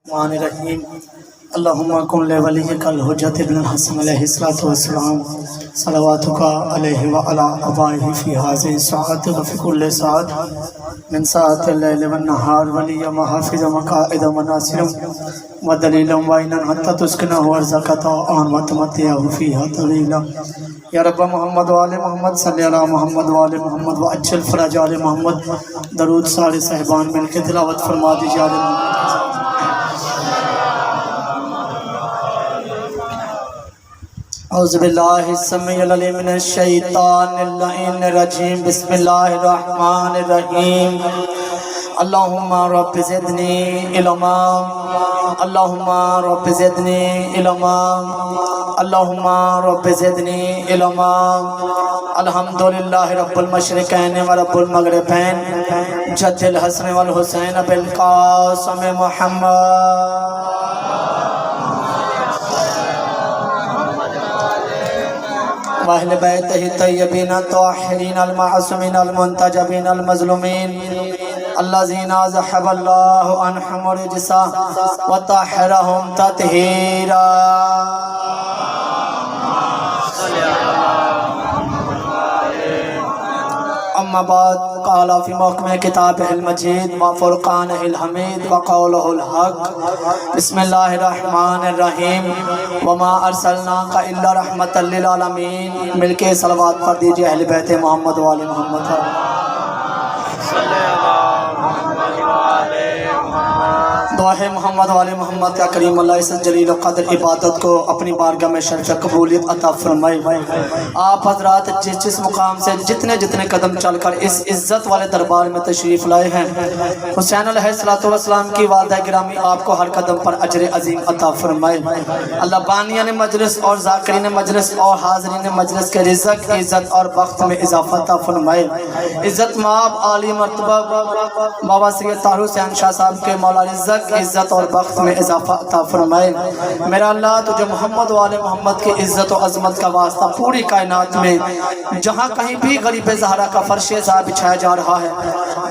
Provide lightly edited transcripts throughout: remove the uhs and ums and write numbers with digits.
الرحمن الرحیم اللہم کن لولیک الحجۃ ابن الحسن علیہ السلام صلواتک علیہ وعلی آبائہ فی هذه الساعة وفی کل ساعة من ساعة اللیل والنہار ولی محافظ مقاعد مناصر ودلیلا وعینا حتی تسکنہ ارزق طاعان وتمتعہ فیہا طویلا یا رب محمد وآل محمد صلی علی محمد وآل محمد وعجل فرج آل محمد درود سارے صحبان مل کے تلاوت فرما دیجئے آل محمد اعوذ باللہ السمیع العلیم من الشیطان اللعین الرجیم بسم اللہ الرحمن الرحیم اللہم رب زدنی علما اللہم رب زدنی علما اللہم رب زدنی علما الحمدللہ رب المشرقین و رب المغربین جد الحسن والحسین بالقاسم محمد واہل بیتہ طیبین الطاہرین المعصومین المنتجبین المظلومین الذین ذهب اللہ عنہم الرجس وطہرہم تطہیرا اما بعد قال فی محکم کتابہ المجید وفرقانہ الحمید وقولہ الحق بسم اللہ الرحمن الرحیم وما ارسلناک الا رحمتا للعالمین مل کے صلوات پڑھ دیجئے اہل بیت محمد وآل محمد دعا ہے محمد والے محمد کا کریم اللہ اس جلیل و قدر عبادت کو اپنی بارگاہ میں شرف قبولیت عطا فرمائے۔ آپ حضرات جس مقام سے جتنے قدم چل کر اس عزت والے دربار میں تشریف لائے ہیں، حسین علیہ السلام کی والدہ گرامی آپ کو ہر قدم پر اجر عظیم عطا فرمائے۔ اللہ بانیان مجلس اور ذاکرین مجلس اور حاضرین مجلس کے رزق عزت اور بخت میں اضافہ عطا فرمائے۔ عزت مآب عالی مرتبہ بابا سید طاہر حسین شاہ صاحب کے مولا رزق عزت اور بخت میں اضافہ عطا فرمائے۔ میرا اللہ تجھے محمد والے محمد کی عزت و عظمت کا واسطہ پوری کائنات میں جہاں کہیں بھی غریب زہرا کا فرش زار بچھایا جا رہا ہے،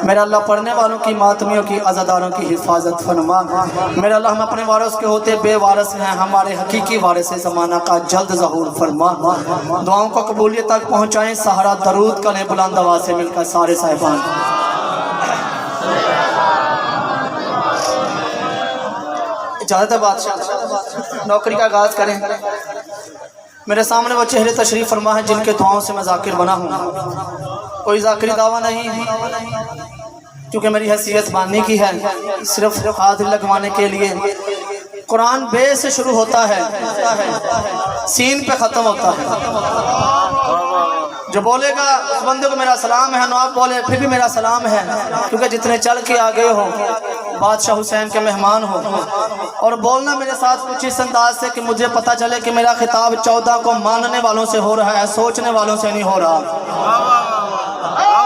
میرا اللہ پڑھنے والوں کی ماتمیوں کی عزاداروں کی حفاظت فرما۔ میرا اللہ ہم اپنے وارث کے ہوتے بے وارث ہیں، ہمارے حقیقی وارث زمانہ کا جلد ظہور فرما۔ دعاؤں کو قبولیت تک پہنچائیں، سہارا درود کریں بلند آواز سے مل کر سارے صاحبان۔ اجازت ہے بادشاہ نوکری کا آغاز کریں۔ میرے سامنے وہ چہرے تشریف فرما ہیں جن کے دعاؤں سے میں ذاکر بنا ہوں۔ کوئی ذاکری دعویٰ نہیں کیونکہ میری حیثیت باننے کی ہے، صرف حاضری لگوانے کے لیے۔ قرآن بے سے شروع ہوتا ہے، سین پہ ختم ہوتا ہے۔ جو بولے گا اس بندے کو میرا سلام ہے، نو آپ بولے پھر بھی میرا سلام ہے، کیونکہ جتنے چل کے آگے ہو بادشاہ حسین کے مہمان ہو۔ اور بولنا میرے ساتھ کچھ اس انداز سے کہ مجھے پتہ چلے کہ میرا خطاب 14 کو ماننے والوں سے ہو رہا ہے، سوچنے والوں سے نہیں ہو رہا۔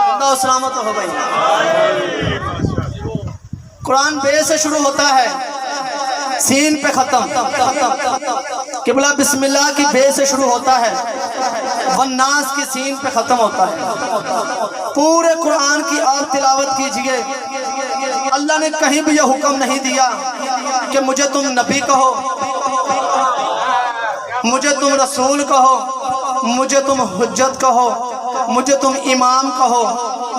زندہ و سلامت ہو گئی۔ قرآن بے سے شروع ہوتا ہے، سین پہ ختم۔ قبلہ بسم اللہ کی بے سے شروع ہوتا ہے، والناس کی سین پہ ختم ہوتا ہے۔ پورے قرآن کی آپ تلاوت کیجئے۔ اللہ نے کہیں بھی یہ حکم نہیں دیا کہ مجھے تم نبی کہو، مجھے تم رسول کہو، مجھے تم حجت کہو، مجھے تم امام کہو،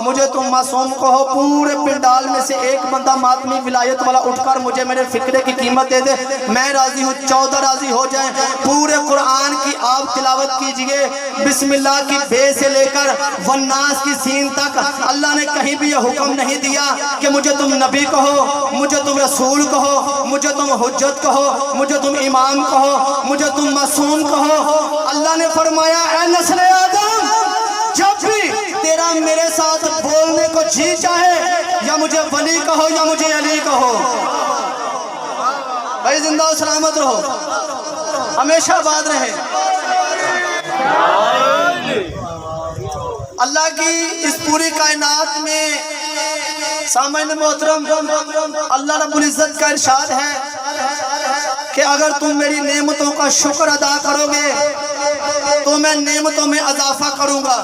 مجھے تم معصوم کہو۔ پورے پنڈال میں سے ایک بندہ ماتمی ولایت والا اٹھ کر مجھے میرے فکرے کی قیمت دے دے، میں راضی ہوں، 14 راضی ہو جائیں۔ پورے قرآن کی آپ تلاوت کیجئے، بسم اللہ کی بے سے لے کر والناس کی سین تک اللہ نے کہیں بھی یہ حکم نہیں دیا کہ مجھے تم نبی کہو، مجھے تم رسول کہو، مجھے تم حجت کہو، مجھے تم امام کہو، مجھے تم معصوم کہو۔ اللہ نے فرمایا اے نسل آدم، جب بھی تیرا میرے ساتھ بولنے کو جی چاہے، یا مجھے ولی کہو یا مجھے علی کہو۔ بھائی زندہ و سلامت رہو، ہمیشہ آباد رہے۔ اللہ کی اس پوری کائنات میں سامعین محترم، اللہ رب العزت کا ارشاد ہے کہ اگر تم میری نعمتوں کا شکر ادا کرو گے تو میں نعمتوں میں اضافہ کروں گا۔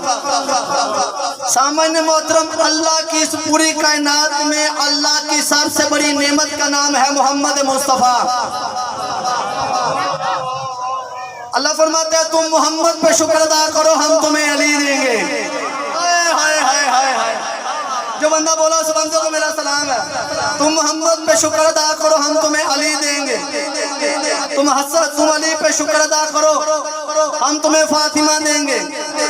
سامعین محترم، اللہ کی اس پوری کائنات میں اللہ کی سب سے بڑی نعمت کا نام ہے محمد مصطفیٰ۔ اللہ فرماتا ہے تم محمد پہ شکر ادا کرو، ہم تمہیں علی دیں گے۔ ہائے ہائے ہائے ہائے، جو بندہ بولا اس بندے کو میرا سلام ہے۔ تم محمد پہ شکر ادا کرو، ہم تمہیں علی دیں گے۔ تم علی پہ شکر ادا کرو، ہم تمہیں فاطمہ دیں گے۔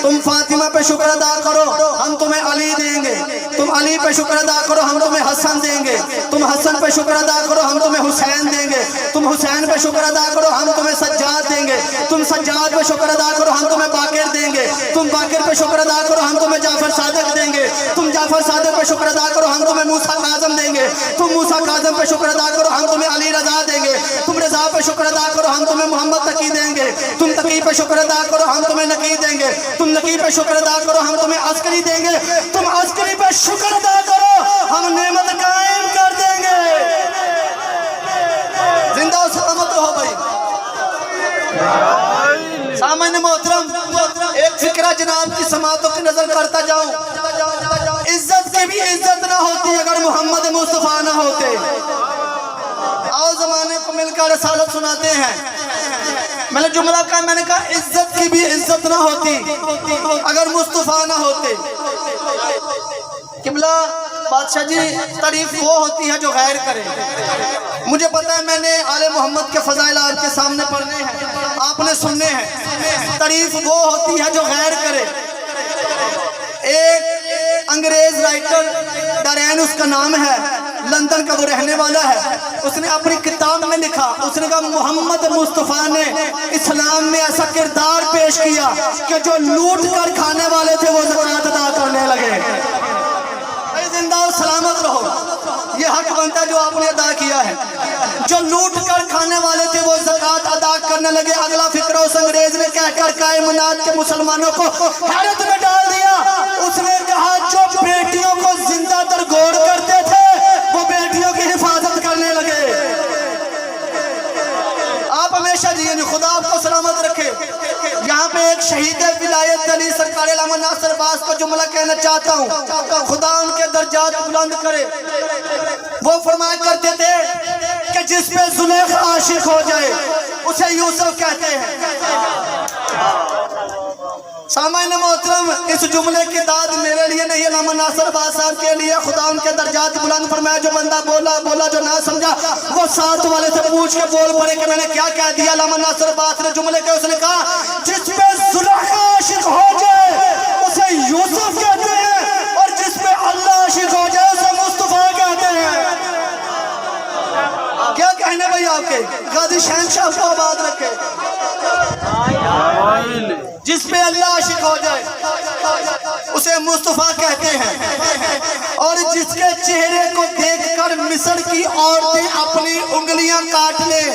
تم فاطمہ پہ شکر ادا کرو، ہم تمہیں علی دیں گے۔ تم علی پہ شکر ادا کرو، ہم تمہیں حسن دیں گے۔ تم حسن پہ شکر ادا کرو، ہم تمہیں حسین دیں گے۔ تم حسین پہ شکر ادا کرو، ہم تمہیں سجاد دیں گے۔ تم سجاد پہ شکر ادا کرو، ہم تمہیں باقر دیں گے۔ تم باقر پہ شکر ادا کرو، ہم تمہیں جعفر صادق دیں گے۔ تم جعفر صادق پہ شکر ادا کرو، ہم تمہیں موسیٰ کاظم دیں گے۔ تم موسیٰ کاظم پہ شکر ادا کرو، ہم تمہیں علی رضا دیں گے۔ تم رضا پہ شکر ادا کرو، ہم تمہیں محمد تقی دیں گے۔ تم تقی پہ شکر ادا کرو، ہم تمہیں نقی دیں گے۔ تم نقی پہ شکر ادا کرو، ہم تمہیں عسکری دیں گے۔ تم عسکری پہ شکر ادا کرو، ہم نعمت قائم کر دیں گے۔ زندہ و سلامت رہو بھائی۔ سامعین محترم، ایک فکرہ جناب کی سماعتوں کی نظر کرتا جاؤں۔ عزت کی بھی عزت نہ ہوتی اگر محمد مصطفیٰ نہ ہوتے۔ آؤ زمانے کو مل کر رسالت سناتے ہیں۔ میں نے جملہ کہا، میں نے کہا عزت کی بھی عزت نہ ہوتی اگر مصطفیٰ نہ ہوتے۔ قبلہ بادشاہ جی، تعریف وہ ہوتی ہے جو غیر کرے۔ مجھے پتا ہے میں نے آل محمد کے فضائل آپ کے سامنے پڑھنے ہیں، آپ نے سننے ہیں۔ تعریف وہ ہوتی ہے جو غیر کرے۔ ایک انگریز رائٹر ڈارین اس کا نام ہے، لندن کا وہ رہنے والا ہے۔ اس نے اپنی کتاب میں لکھا، اس نے کہا محمد مصطفیٰ نے اسلام میں ایسا کردار پیش کیا کہ جو لوٹ کر کھانے والے تھے وہ زکوٰۃ ادا کرنے لگے۔ زندہ و سلامت رہو، یہ حق بنتا ہے جو آپ نے ادا کیا ہے۔ جو لوٹ کر کھانے والے تھے وہ زکوٰۃ ادا کرنے لگے۔ اگلا فکرہ اس انگریز نے کہہ کر کائنات کے مسلمانوں کو حیرت میں ڈال دیا۔ اس نے کہا جو بیٹیوں کو زندہ تر گور کرتے تھے وہ بیٹیوں کی حفاظت کرنے لگے۔ آپ ہمیشہ جیئے، خدا آپ کو سلامت رکھے۔ یہاں پہ ایک شہید ولایت علی سرکار علامہ ناصر عباس کو جملہ کہنا چاہتا ہوں، خدا ان کے درجات بلند کرے۔ وہ فرمایا کرتے تھے کہ جس پہ زلیخا عاشق ہو جائے اسے یوسف کہتے ہیں۔ سامعین محترم، اس جملے کی داد میرے لیے نہیں، علامہ ناصر عباس صاحب کے لیے۔ خدا ان کے درجات بلند فرمایا۔ جو بندہ بولا جو نہ سمجھا وہ ساتھ والے سے پوچھ کے بول پڑے کہ میں نے کیا کہہ دیا۔ علامہ ناصر عباس نے جملے کے اس نے کہا جس پہ زلیخا عاشق ہو جائے اسے یوسف کہتے ہیں، اور جس پہ اللہ عاشق ہو جائے اسے مصطفیٰ کہتے ہیں۔ کیا کہنے بھائی آپ کے؟ قاضی شہنشاہ کو آباد رکھے۔ جس پہ اللہ عاشق ہو جائے اسے مصطفیٰ کہتے ہیں، اور جس کے چہرے کو دیکھ کر مصر کی عورتیں اپنی انگلیاں کاٹ لیں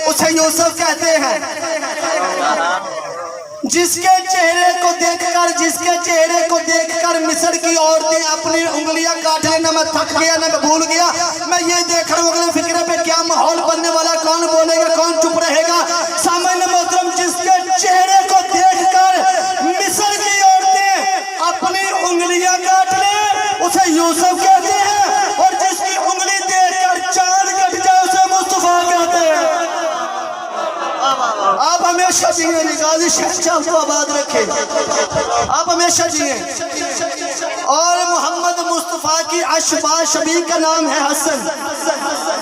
اسے یوسف کہتے ہیں۔ جس کے چہرے کو دیکھ کر مصر کی عورتیں اپنی انگلیاں کاٹ لیں۔ نہ میں تھک گیا نہ میں بھول گیا، میں یہ دیکھ رہا ہوں اگلے فکرے پہ کیا ماحول بننے والا، کون بولے گا کون چپ رہے گا۔ سامعین محترم، جس کے چہرے کو دیکھ کر مصر کی عورتیں اپنی انگلیاں کاٹ لیں اسے یوسف کہتے ہیں، اور جس کی انگلی دیکھ کر چاند کٹ جائے اسے مصطفیٰ کہتے ہیں۔ آپ ہمیشہ جیئے، قاضی شہنشاہ کو آباد رکھے۔ آپ ہمیشہ جیئے۔ اور محمد مصطفیٰ کی اشباہ شبیہ کا نام ہے حسن۔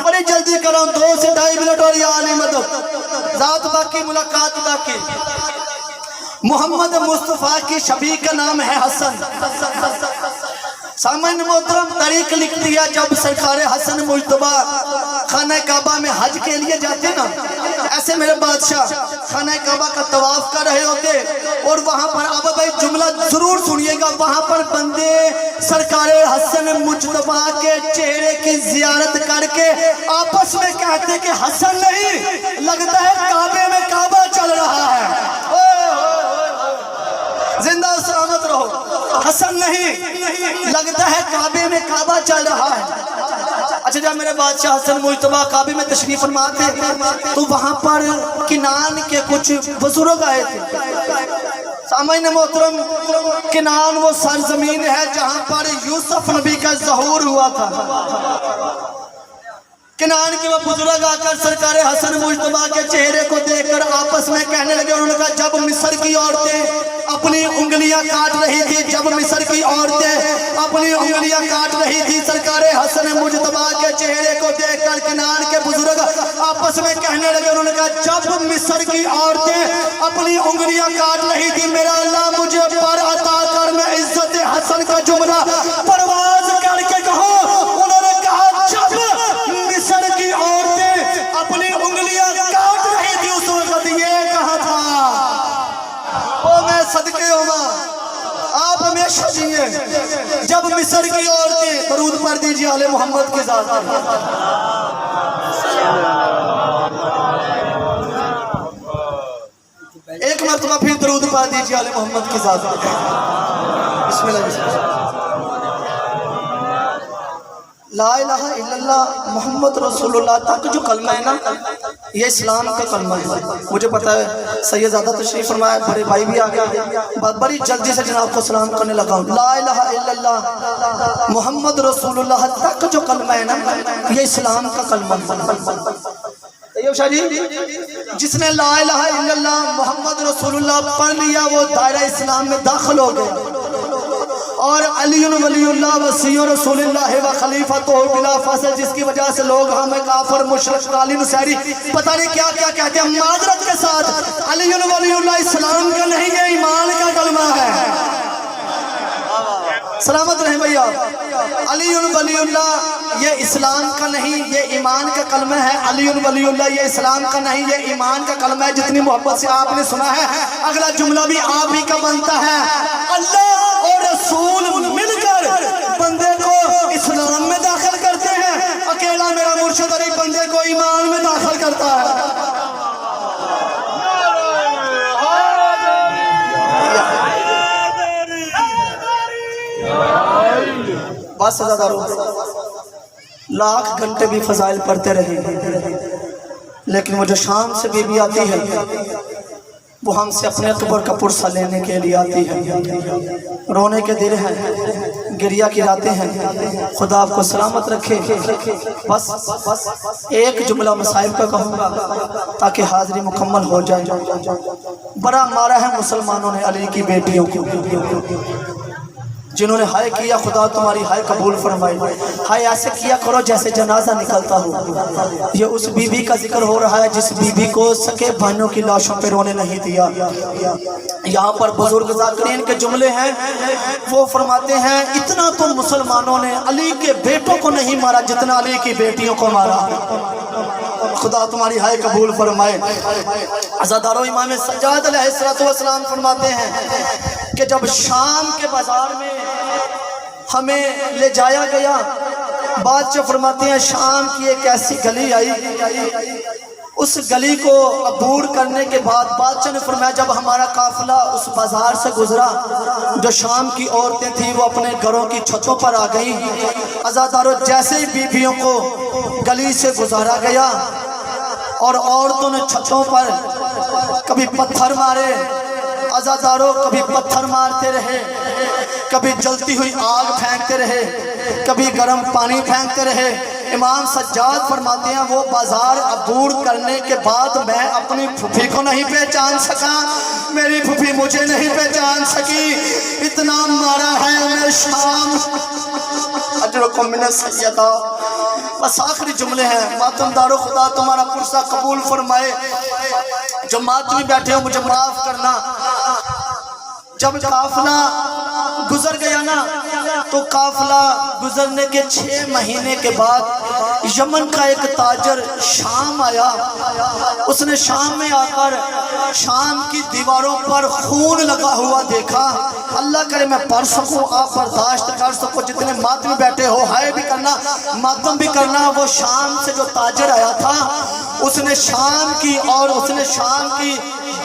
بڑی جلدی کرو، 2 سے 2.5 منٹ اور یا علی مدد، ذات باقی ملاقات باقی۔ محمد مصطفیٰ کی شبیہ کا نام ہے حسن۔ سامعین محترم، تاریخ لکھتی ہے جب سرکار حسن مجتبیٰ خانہ کعبہ میں حج کے لیے جاتے نا، ایسے میرے بادشاہ خانہ کعبہ کا طواف کر رہے ہوتے، اور وہاں پر اب بھائی جملہ ضرور سنیے گا، وہاں پر بندے سرکار حسن مجتبیٰ کے چہرے کی زیارت کر کے آپس میں کہتے کہ حسن نہیں، لگتا ہے کعبے میں کعبہ چل رہا ہے۔ زندہ و سلامت رہو۔ حسن نہیں، لگتا ہے کعبے میں کعبہ چل رہا ہے۔ اچھا جب میرے بادشاہ حسن مجتبیٰ کعبے میں تشریف فرما تھے تو وہاں پر کنان کے کچھ بزرگ آئے تھے۔ سامعین محترم، کنان وہ سرزمین ہے جہاں پر یوسف نبی کا ظہور ہوا تھا۔ کنان کے وہ بزرگ آ کر سرکار حسن مجتبیٰ کے چہرے کو دیکھ کر آپس میں کہنے لگے، انہوں نے کہا جب مصر کی عورتیں اپنی انگلیاں کاٹ رہی تھی، جب مصر کی عورتیں اپنی انگلیاں کاٹ رہی تھی، سرکار حسن مجتبیٰ کے چہرے کو دیکھ کر کنان کے بزرگ آپس میں کہنے لگے، انہوں نے کہا جب مصر کی عورتیں اپنی انگلیاں کاٹ رہی تھی، میرا اللہ مجھے پر عطا کر، میں عزت حسن کا جملہ پرواز کر کے کہوں۔ انہوں نے کہا جب مصر کی عورتیں اپنی انگلیاں کاٹ رہی تھی اس وقت یہ کہا تھا، او میں صدقے ہوما آپ ہمیشہ جیئے۔ جب مصر کی عورتیں، درود پڑھ دیجئے آل محمد کے ذات پر۔ ایک مرتبہ پھر درود پڑھ دیجئے آل محمد کے ذات پر۔ بسم اللہ بسم اللہ۔ لا الہ الا اللہ محمد رسول اللہ تک جو کلمہ ہے نا، یہ اسلام کا کلمہ ہے۔ مجھے پتا ہے سید زیادہ تشریف فرمایا، بڑے بھائی بھی آگئے، بڑی جلدی سے جناب کو سلام کرنے لگا ہوں۔ لا الہ الا اللہ محمد رسول اللہ تک جو کلمہ ہے نا، یہ اسلام کا کلمہ ہے۔ شاہ جی، جس نے لا الہ الا اللہ محمد رسول اللہ پڑھ لیا وہ دائرہ اسلام میں داخل ہو گیا، اور علی ولی اللہ وصی رسول اللہ و خلیفۃ بلا فصل، جس کی وجہ سے لوگ ہمیں کافر مشرک قالی نصیری پتہ نہیں کیا کیا کہتے ہیں۔ معذرت کے ساتھ علی ولی اللہ اسلام کا نہیں، یہ ایمان کا کلمہ ہے۔ سلامت رہیں بھئیہ، علی ولی اللہ یہ اسلام کا نہیں، یہ ایمان کا کلمہ ہے۔ علی ولی اللہ یہ اسلام کا نہیں، یہ ایمان کا کلمہ ہے۔ جتنی محبت سے آپ نے سنا ہے، اگلا جملہ بھی آپ ہی کا بنتا ہے۔ اللہ اور رسول مل کر بندے کو اسلام میں داخل کرتے ہیں، اکیلا میرا مرشد علی بندے کو ایمان میں داخل کرتا ہے۔ بس زیادہ رو، لاکھ گھنٹے بھی فضائل پڑھتے رہے، لیکن وہ جو شام سے بی بی آتی ہے وہ ہم سے اپنے قبر کا پرسہ لینے کے لیے آتی ہے۔ رونے کے دن ہیں، گریہ کی راتیں ہیں، خدا آپ کو سلامت رکھے۔ بس ایک جملہ مصائب کا کہوں گا تاکہ حاضری مکمل ہو جائے۔ بڑا مارا ہے مسلمانوں نے علی کی بیٹیوں کو، جنہوں نے ہائے کیا خدا تمہاری ہائے قبول فرمائی۔ ہائے ایسے کیا کرو جیسے جنازہ نکلتا ہو۔ یہ اس بی بی کا ذکر ہو رہا ہے جس بی بی کو سکے بھائیوں کی لاشوں پہ رونے نہیں دیا۔ یہاں پر بزرگ ذاکرین کے جملے ہیں، وہ فرماتے ہیں اتنا تو مسلمانوں نے علی کے بیٹوں کو نہیں مارا جتنا علی کی بیٹیوں کو مارا۔ خدا تمہاری ہائے قبول فرمائے۔ عزادارو، امام سجاد علیہ السلام فرماتے ہیں کہ جب شام کے بازار میں ہمیں لے جایا گیا، بادشاہ فرماتے ہیں شام کی ایک ایسی گلی آئی، اس گلی کو عبور کرنے کے بعد بادشاہ نے فرمایا جب ہمارا قافلہ اس بازار سے گزرا، جو شام کی عورتیں تھیں وہ اپنے گھروں کی چھتوں پر آ گئیں۔ عزادارو، جیسے ہی بیویوں کو گلی سے گزارا گیا اور عورتوں نے چھتوں پر کبھی پتھر مارے، عزادارو کبھی پتھر مارتے رہے، کبھی جلتی ہوئی آگ پھینکتے رہے، کبھی گرم پانی پھینکتے رہے۔ امام سجاد فرماتے ہیں وہ بازار عبور کرنے کے بعد میں اپنی پھوپھی کو نہیں پہچان سکا، میری پھوپھی مجھے نہیں پہچان سکی، اتنا مارا ہے ہمیں شام۔ اجرکم من السیدہ۔ بس آخری جملے ہیں، ماتم دارو خدا تمہارا پرسہ قبول فرمائے۔ جو ماتمی بیٹھے ہو مجھے معاف کرنا، جب قافلہ گزر گیا نا تو قافلہ گزرنے کے 6 مہینے کے بعد یمن کا ایک تاجر شام آیا، اس نے شام میں آ کر شام کی دیواروں پر خون لگا ہوا دیکھا۔ اللہ کرے میں پڑھ سکوں، آپ برداشت کر سکو، جتنے ماتمی بیٹھے ہو ہائے بھی کرنا ماتم بھی کرنا۔ وہ شام سے جو تاجر آیا تھا اس نے شام کی